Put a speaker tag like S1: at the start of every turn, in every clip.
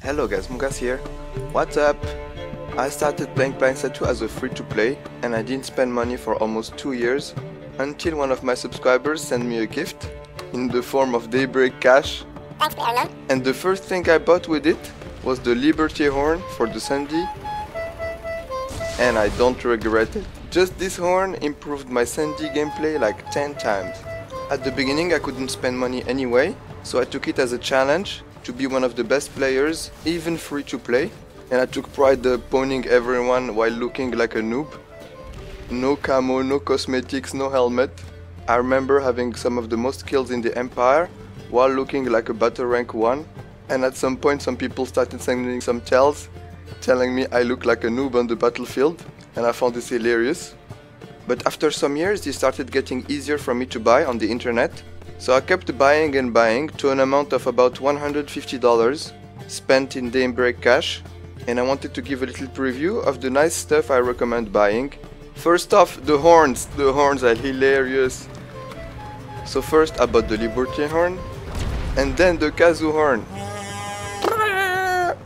S1: Hello guys, Moukass here. What's up? I started playing Planetside 2 as a free-to-play and I didn't spend money for almost 2 years until one of my subscribers sent me a gift in the form of D.R.E cash.
S2: Thanks, Armoire.
S1: And the first thing I bought with it was the Liberty horn for the Sandy, and I don't regret it. Just this horn improved my Sandy gameplay like 10 times. At the beginning I couldn't spend money anyway, so I took it as a challenge to be one of the best players, even free to play, and I took pride pawning everyone while looking like a noob. No camo, no cosmetics, no helmet. I remember having some of the most kills in the Empire while looking like a battle rank 1, and at some point some people started sending some tells telling me I look like a noob on the battlefield, and I found this hilarious. But after some years it started getting easier for me to buy on the internet, so I kept buying and buying to an amount of about $150 spent in D.R.E cash, and I wanted to give a little preview of the nice stuff I recommend buying. First off, the horns are hilarious. So first I bought the Liberty horn, and then the Kazoo horn.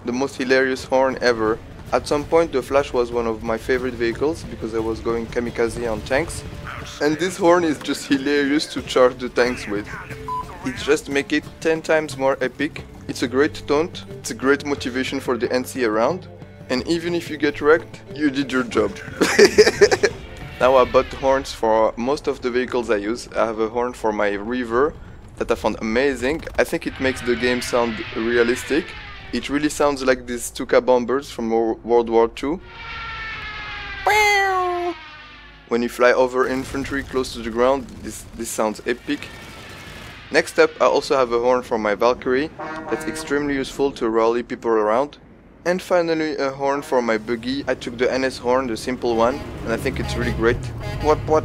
S1: The most hilarious horn ever. At some point the Flash was one of my favorite vehicles because I was going kamikaze on tanks, and this horn is just hilarious to charge the tanks with. It just makes it 10 times more epic. It's a great taunt, it's a great motivation for the NC around, and even if you get wrecked, you did your job. Now I bought horns for most of the vehicles I use. I have a horn for my Reaver that I found amazing. I think it makes the game sound realistic. It really sounds like these Stuka bombers from World War II. When you fly over infantry close to the ground, this sounds epic. Next up, I also have a horn for my Valkyrie that's extremely useful to rally people around. And finally a horn for my buggy. I took the NS horn, the simple one, and I think it's really great. What?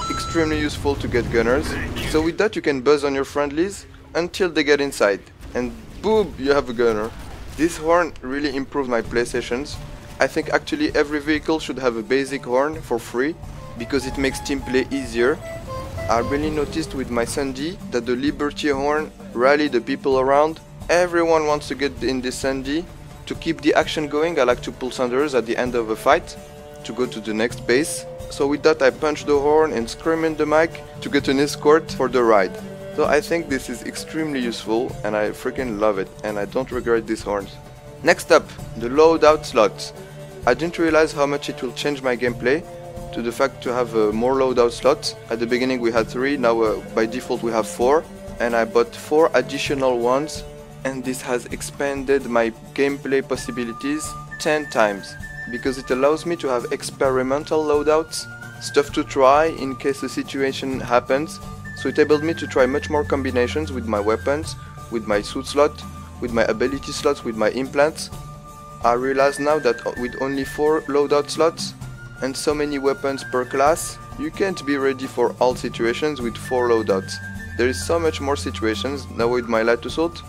S1: Extremely useful to get gunners. So with that you can buzz on your friendlies until they get inside, and boom, you have a gunner. This horn really improved my play sessions. I think actually every vehicle should have a basic horn for free because it makes team play easier. I really noticed with my Sandy that the Liberty horn rallied the people around. Everyone wants to get in this Sandy. To keep the action going, I like to pull Sanders at the end of a fight to go to the next base. So with that I punch the horn and scream in the mic to get an escort for the ride. So I think this is extremely useful and I freaking love it, and I don't regret these horns. Next up, the Loadout Slots. I didn't realize how much it will change my gameplay to the fact to have more loadout slots. At the beginning we had 3, now by default we have 4, and I bought 4 additional ones, and this has expanded my gameplay possibilities 10 times because it allows me to have experimental loadouts, stuff to try in case a situation happens. So it enabled me to try much more combinations with my weapons, with my suit slot, with my ability slots, with my implants. I realize now that with only 4 loadout slots and so many weapons per class, you can't be ready for all situations with 4 loadouts. There is so much more situations. Now with my light assault,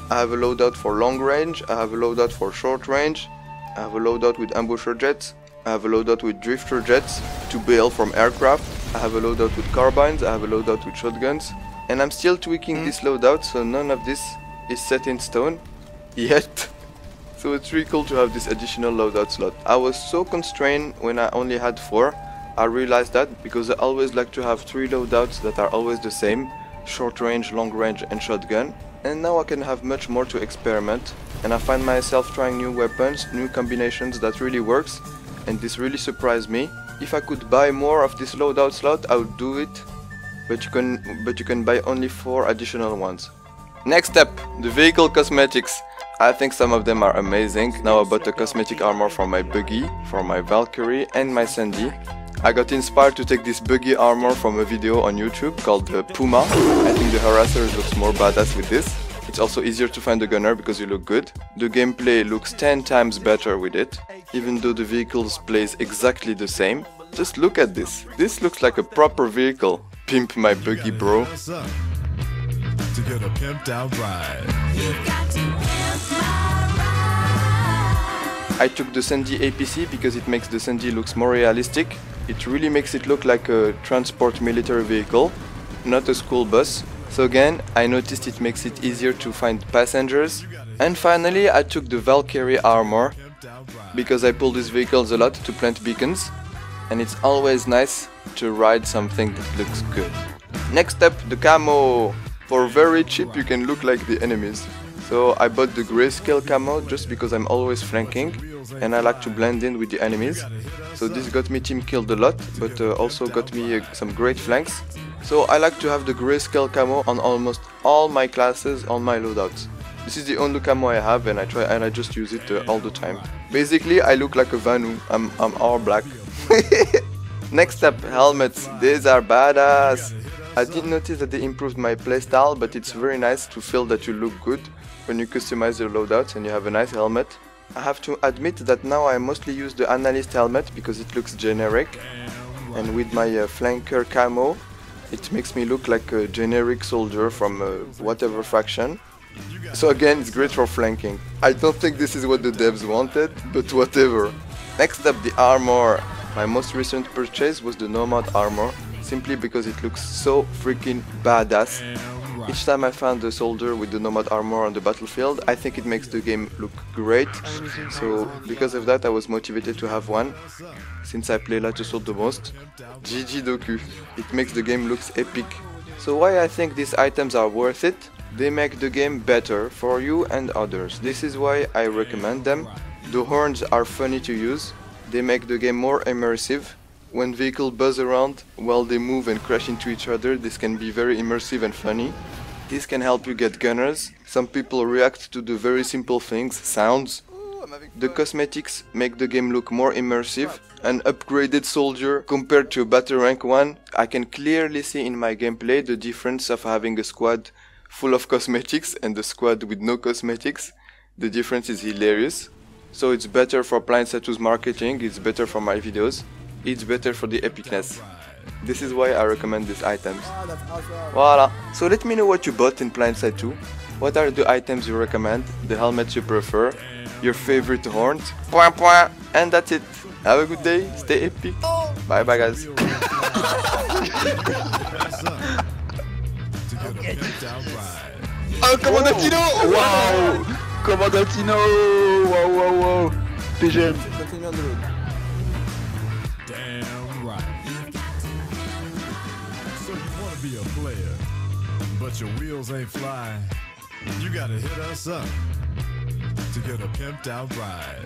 S1: I have a loadout for long range, I have a loadout for short range, I have a loadout with ambusher jets, I have a loadout with drifter jets to bail from aircraft, I have a loadout with carbines, I have a loadout with shotguns, and I'm still tweaking this loadout, so none of this is set in stone yet. So it's really cool to have this additional loadout slot. I was so constrained when I only had 4. I realized that because I always like to have 3 loadouts that are always the same: short range, long range and shotgun. And now I can have much more to experiment, and I find myself trying new weapons, new combinations that really works, and this really surprised me. If I could buy more of this loadout slot, I would do it, but you can buy only 4 additional ones. Next up, the vehicle cosmetics. I think some of them are amazing. Now I bought a cosmetic armor for my buggy, for my Valkyrie and my Sandy. I got inspired to take this buggy armor from a video on YouTube called Puma. I think the harasser looks more badass with this. It's also easier to find a gunner because you look good. The gameplay looks 10 times better with it, even though the vehicles plays exactly the same. Just look at this. This looks like a proper vehicle. Pimp my buggy, bro.
S3: To get a pimped out ride.
S1: I took the Sandy APC because it makes the Sandy looks more realistic. It really makes it look like a transport military vehicle, not a school bus. So again, I noticed it makes it easier to find passengers And finally I took the Valkyrie Armor because I pull these vehicles a lot to plant beacons, and it's always nice to ride something that looks good. Next up, the camo. For very cheap you can look like the enemies. So I bought the Grayscale Camo just because I'm always flanking and I like to blend in with the enemies. So this got me team killed a lot, but also got me some great flanks. So I like to have the Grayscale Camo on almost all my classes on my loadouts. This is the only camo I have, and I just use it all the time. Basically I look like a Vanu. I'm all black. Next up, helmets. These are badass. I did notice that they improved my playstyle, but it's very nice to feel that you look good when you customize your loadouts and you have a nice helmet. I have to admit that now I mostly use the analyst helmet because it looks generic, and with my flanker camo it makes me look like a generic soldier from whatever faction. So again, it's great for flanking. I don't think this is what the devs wanted, but whatever. Next up, the Armoire. My most recent purchase was the Nomad Armor, simply because it looks so freaking badass. Each time I found a soldier with the Nomad Armor on the battlefield, I think it makes the game look great. So because of that I was motivated to have one, since I play Light Assault the most. GG doku. It makes the game looks epic. So why I think these items are worth it? They make the game better for you and others. This is why I recommend them. The horns are funny to use. They make the game more immersive. When vehicles buzz around while they move and crash into each other, this can be very immersive and funny. This can help you get gunners. Some people react to the very simple things, sounds. The cosmetics make the game look more immersive. An upgraded soldier compared to a battle rank one, I can clearly see in my gameplay the difference of having a squad full of cosmetics and a squad with no cosmetics. The difference is hilarious. So it's better for Planetside marketing, it's better for my videos. It's better for the epicness. This is why I recommend these items. Voila! So let me know what you bought in Planetside 2. What are the items you recommend, the helmets you prefer, your favorite horns, and that's it. Have a good day, stay epic. Bye bye guys.
S2: Oh, Commandatino! Wow! Commandatino! Wow, wow, wow! PGM.
S3: Damn right. So you wanna be a player, but your wheels ain't flying. You gotta hit us up to get a pimped out ride.